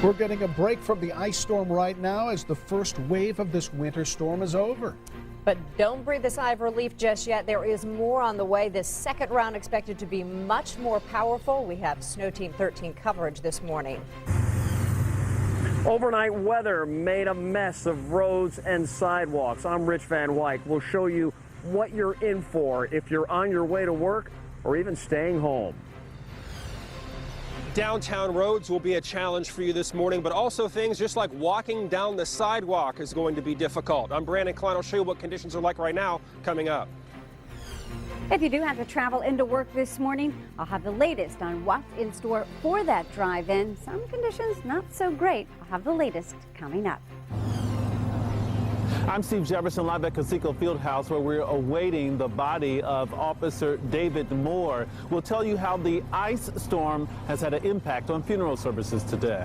We're getting a break from the ice storm right now as the first wave of this winter storm is over. But don't breathe a sigh of relief just yet. There is more on the way. This second round expected to be much more powerful. We have Snow Team 13 coverage this morning. Overnight weather made a mess of roads and sidewalks. I'm Rich Van Wyk. We'll show you what you're in for if you're on your way to work or even staying home. Downtown roads will be a challenge for you this morning, but also things just like walking down the sidewalk is going to be difficult. I'm Brandon Klein. I'll show you what conditions are like right now coming up. If you do have to travel into work this morning, I'll have the latest on what's in store for that drive-in. Some conditions not so great. I'll have the latest coming up. I'm Steve Jefferson, live at Conseco Fieldhouse, where we're awaiting the body of Officer David Moore. We'll tell you how the ice storm has had an impact on funeral services today.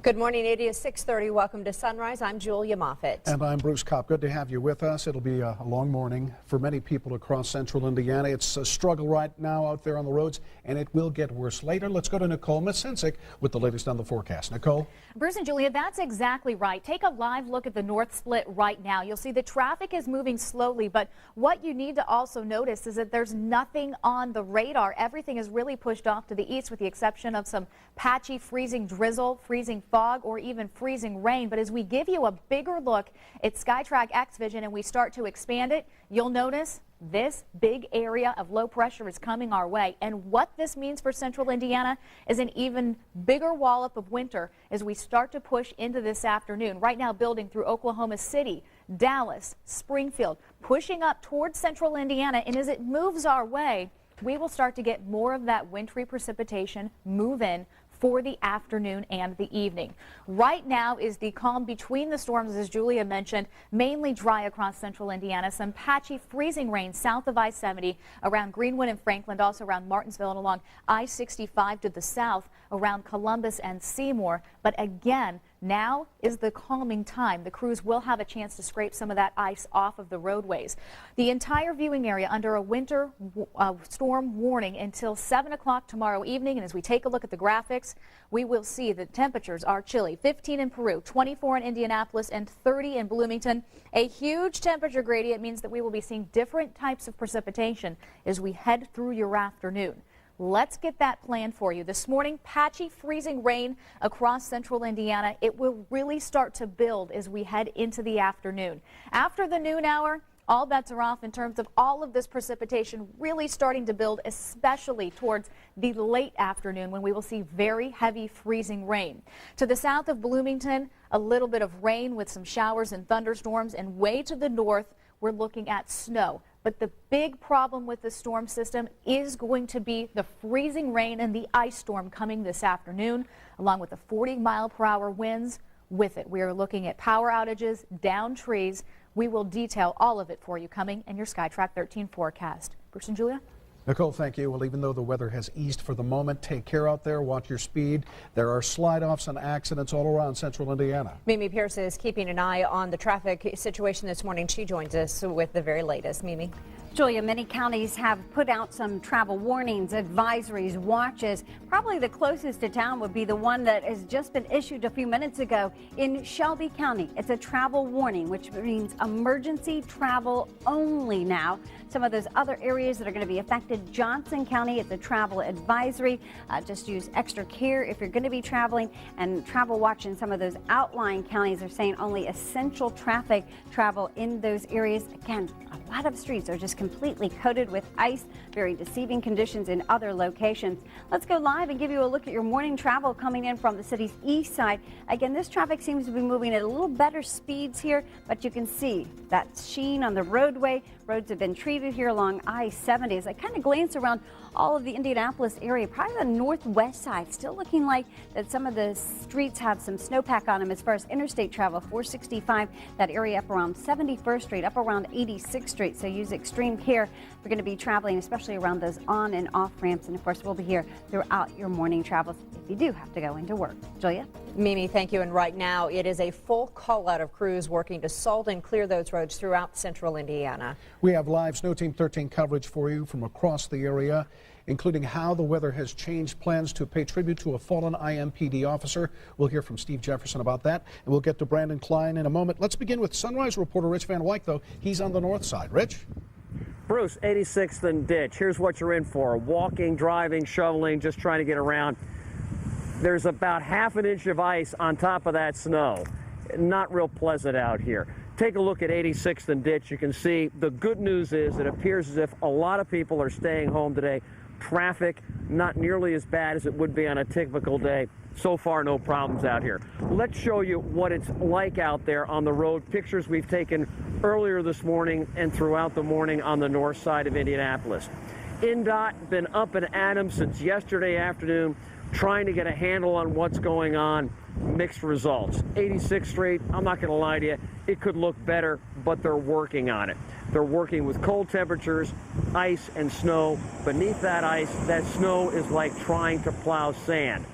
Good morning. It is 6:30. Welcome to Sunrise. I'm Julia Moffitt. And I'm Bruce Kopp. Good to have you with us. It'll be a long morning for many people across central Indiana. It's a struggle right now out there on the roads, and it will get worse later. Let's go to Nicole Masincic with the latest on the forecast. Nicole? Bruce and Julia, that's exactly right. Take a live look at the north split right now. You'll see the traffic is moving slowly, but what you need to also notice is that there's nothing on the radar. Everything is really pushed off to the east with the exception of some patchy freezing drizzle, freezing fog, or even freezing rain. But as we give you a bigger look at SkyTrack X Vision and we start to expand it, you'll notice this big area of low pressure is coming our way. And what this means for central Indiana is an even bigger wallop of winter as we start to push into this afternoon. Right now building through Oklahoma City, Dallas, Springfield, pushing up towards central Indiana. And as it moves our way, we will start to get more of that wintry precipitation move in for the afternoon and the evening. Right now is the calm between the storms, as Julia mentioned, mainly dry across central Indiana. Some patchy freezing rain south of I-70 around Greenwood and Franklin, also around Martinsville and along I-65 to the south around Columbus and Seymour. But again, now is the calming time. The crews will have a chance to scrape some of that ice off of the roadways. The entire viewing area under a winter storm warning until 7 o'clock tomorrow evening. And as we take a look at the graphics, we will see that temperatures are chilly. 15 in Peru, 24 in Indianapolis, and 30 in Bloomington. A huge temperature gradient means that we will be seeing different types of precipitation as we head through your afternoon. Let's get that planned for you. This morning, patchy freezing rain across central Indiana. It will really start to build as we head into the afternoon. After the noon hour, all bets are off in terms of all of this precipitation really starting to build, especially towards the late afternoon when we will see very heavy freezing rain. To the south of Bloomington, a little bit of rain with some showers and thunderstorms, and way to the north, we're looking at snow. But the big problem with the storm system is going to be the freezing rain and the ice storm coming this afternoon, along with the 40-mile-per-hour winds with it. We are looking at power outages, down trees. We will detail all of it for you coming in your SkyTrack 13 forecast. Bruce and Julia? Nicole, thank you. Well, even though the weather has eased for the moment, take care out there. Watch your speed. There are slide-offs and accidents all around central Indiana. Mimi Pierce is keeping an eye on the traffic situation this morning. She joins us with the very latest. Mimi? Julia, many counties have put out some travel warnings, advisories, watches. Probably the closest to town would be the one that has just been issued a few minutes ago in Shelby County. It's a travel warning, which means emergency travel only now. Some of those other areas that are going to be affected, Johnson County, it's a travel advisory. Just use extra care if you're going to be traveling. And Travel Watch in some of those outlying counties are saying only essential traffic travel in those areas. Again, a lot of streets are just completely coated with ice, very deceiving conditions in other locations. Let's go live and give you a look at your morning travel coming in from the city's east side. Again, this traffic seems to be moving at a little better speeds here, but you can see that sheen on the roadway. Roads have been treated here along I-70. As I kind of glance around all of the Indianapolis area, probably the northwest side, still looking like that some of the streets have some snowpack on them as far as interstate travel. 465, that area up around 71st Street, up around 86th Street. So use extreme care. We're going to be traveling, especially around those on and off ramps. And of course, we'll be here throughout your morning travels if you do have to go into work. Julia? Mimi, thank you. And right now, it is a full call out of crews working to salt and clear those roads throughout central Indiana. We have live Snow Team 13 coverage for you from across the area, including how the weather has changed plans to pay tribute to a fallen IMPD officer. We'll hear from Steve Jefferson about that, and we'll get to Brandon Klein in a moment. Let's begin with Sunrise reporter Rich Van Wyk, though. He's on the north side. Rich? Bruce, 86th and Ditch. Here's what you're in for. Walking, driving, shoveling, just trying to get around. There's about ½ an inch of ice on top of that snow. Not real pleasant out here. Take a look at 86th and Ditch. You can see the good news is it appears as if a lot of people are staying home today. Traffic not nearly as bad as it would be on a typical day. So far, no problems out here. Let's show you what it's like out there on the road. Pictures we've taken earlier this morning and throughout the morning on the north side of Indianapolis. INDOT been up and at 'em since yesterday afternoon, trying to get a handle on what's going on. Mixed results. 86th Street, I'm not going to lie to you, it could look better, but they're working on it. They're working with cold temperatures, ice and snow. Beneath that ice, that snow is like trying to plow sand.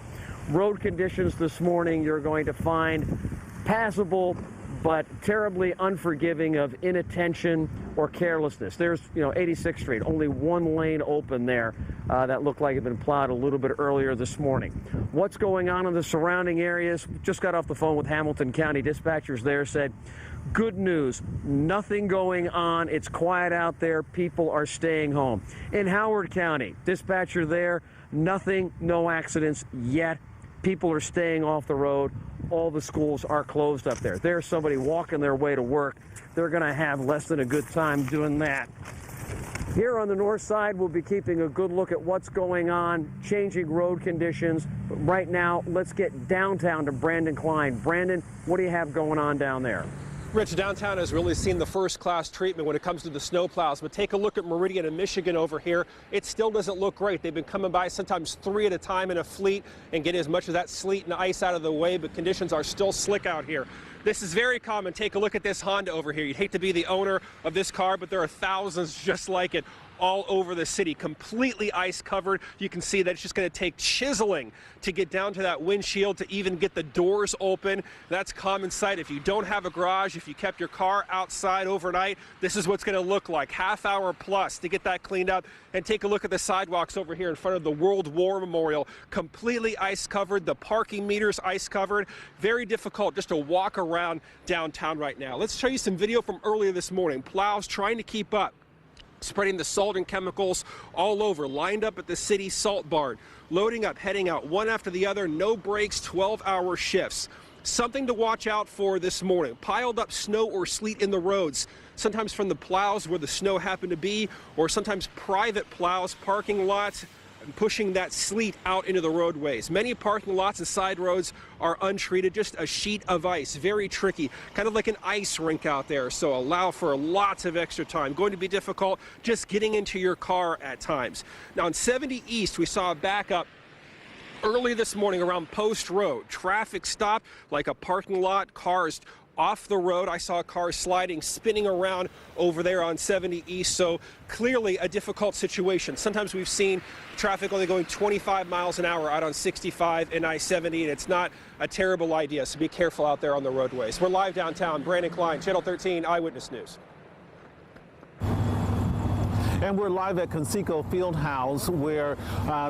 Road conditions this morning you're going to find passable, but terribly unforgiving of inattention or carelessness. There's, 86th Street, only one lane open there that looked like it had been plowed a little bit earlier this morning. What's going on in the surrounding areas? Just got off the phone with Hamilton County dispatchers there, said, good news, nothing going on. It's quiet out there. People are staying home. In Howard County, dispatcher there, nothing, no accidents yet. People are staying off the road. All the schools are closed up there. There's somebody walking their way to work. They're going to have less than a good time doing that. Here on the north side, we'll be keeping a good look at what's going on, changing road conditions. But right now, let's get downtown to Brandon Klein. Brandon, what do you have going on down there? Rich, downtown has really seen the first-class treatment when it comes to the snowplows, but take a look at Meridian and Michigan over here. It still doesn't look great. They've been coming by sometimes 3 at a time in a fleet and getting as much of that sleet and ice out of the way, but conditions are still slick out here. This is very common. Take a look at this Honda over here. You'd hate to be the owner of this car, but there are thousands just like it all over the city, completely ice covered. You can see that it's just going to take chiseling to get down to that windshield to even get the doors open. That's common sight. If you don't have a garage, if you kept your car outside overnight, this is what's going to look like. Half hour plus to get that cleaned up. And take a look at the sidewalks over here in front of the World War Memorial. Completely ice covered. The parking meters ice covered. Very difficult just to walk around downtown right now. Let's show you some video from earlier this morning. Plows trying to keep up, spreading the salt and chemicals all over, lined up at the city salt barn, loading up, heading out, one after the other, no breaks, 12-hour shifts. Something to watch out for this morning. Piled up snow or sleet in the roads, sometimes from the plows where the snow happened to be, or sometimes private plows, parking lots, pushing that sleet out into the roadways. Many parking lots and side roads are untreated, just a sheet of ice. Very tricky, kind of like an ice rink out there, so allow for lots of extra time. Going to be difficult just getting into your car at times. Now on 70 East, we saw a backup early this morning around Post Road. Traffic stopped like a parking lot, cars off the road. I saw cars sliding, spinning around over there on 70 East, so clearly a difficult situation. Sometimes we've seen traffic only going 25 miles an hour out on 65 and I-70, and it's not a terrible idea, so be careful out there on the roadways. We're live downtown. Brandon Klein, Channel 13 Eyewitness News. And we're live at Conseco Fieldhouse, where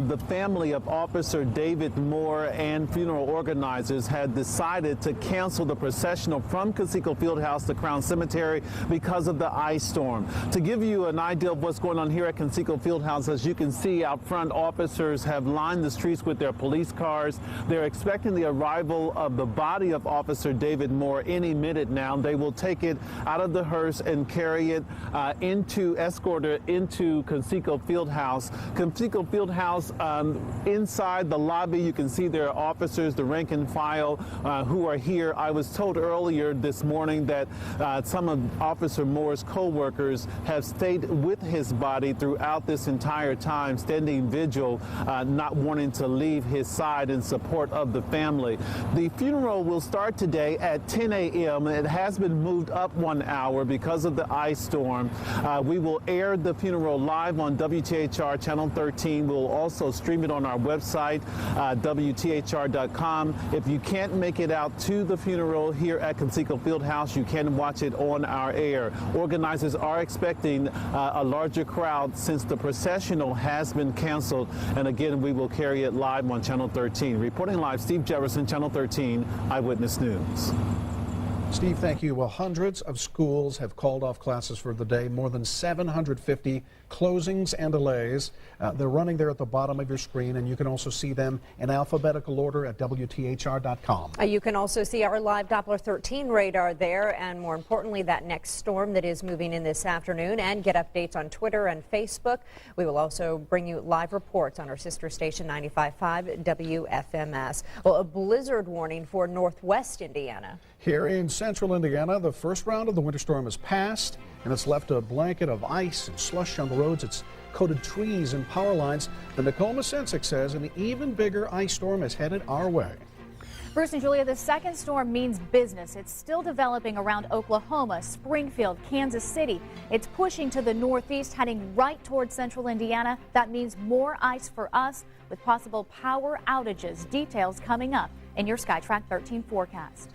the family of Officer David Moore and funeral organizers had decided to cancel the processional from Conseco Fieldhouse to Crown Cemetery because of the ice storm. To give you an idea of what's going on here at Conseco Fieldhouse, as you can see out front, officers have lined the streets with their police cars. They're expecting the arrival of the body of Officer David Moore any minute now. They will take it out of the hearse and carry it escort it into Conseco Fieldhouse. Conseco Fieldhouse, inside the lobby, you can see there are officers, the rank and file, who are here. I was told earlier this morning that some of Officer Moore's co-workers have stayed with his body throughout this entire time, standing vigil, not wanting to leave his side in support of the family. The funeral will start today at 10 a.m. It has been moved up 1 hour because of the ice storm. We will air the funeral funeral live on WTHR Channel 13. We'll also stream it on our website, WTHR.com. If you can't make it out to the funeral here at Conseco Fieldhouse, you can watch it on our air. Organizers are expecting a larger crowd since the processional has been canceled. And again, we will carry it live on Channel 13. Reporting live, Steve Jefferson, Channel 13, Eyewitness News. Steve, thank you. Well, hundreds of schools have called off classes for the day, more than 750 closings and delays. They're running there at the bottom of your screen, and you can also see them in alphabetical order at WTHR.com. You can also see our live Doppler 13 radar there, and more importantly, that next storm that is moving in this afternoon, and get updates on Twitter and Facebook. We will also bring you live reports on our sister station 95.5 WFMS. Well, a blizzard warning for northwest Indiana. Here in central Indiana, the first round of the winter storm has passed, and it's left a blanket of ice and slush on the roads. It's coated trees and power lines. The Nicole Masensic says an even bigger ice storm is headed our way. Bruce and Julia, the second storm means business. It's still developing around Oklahoma, Springfield, Kansas City. It's pushing to the northeast, heading right towards central Indiana. That means more ice for us with possible power outages. Details coming up in your SkyTrack 13 forecast.